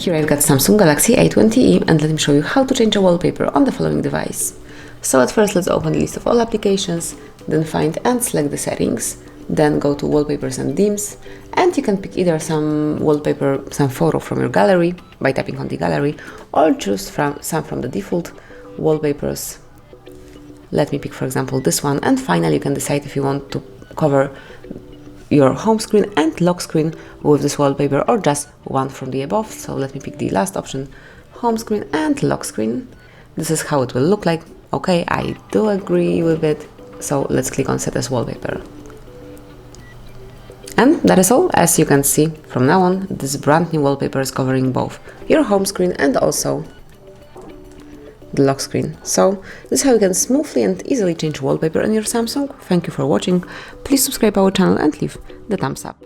Here I've got Samsung Galaxy A20e, and let me show you how to change a wallpaper on the following device. So at first let's open the list of all applications, then find and select the settings, then go to wallpapers and themes, and you can pick either some wallpaper, some photo from your gallery by tapping on the gallery, or choose some from the default wallpapers. Let me pick for example this one, and finally you can decide if you want to cover your home screen and lock screen with this wallpaper or just one from the above. So let me pick the last option, home screen and lock screen. This is how it will look like. Okay, I do agree with it. So let's click on set as wallpaper. And that is all. As you can see, from now on, this brand new wallpaper is covering both your home screen and also the lock screen. So this is how you can smoothly and easily change wallpaper on your Samsung. Thank you for watching. Please subscribe our channel and leave the thumbs up.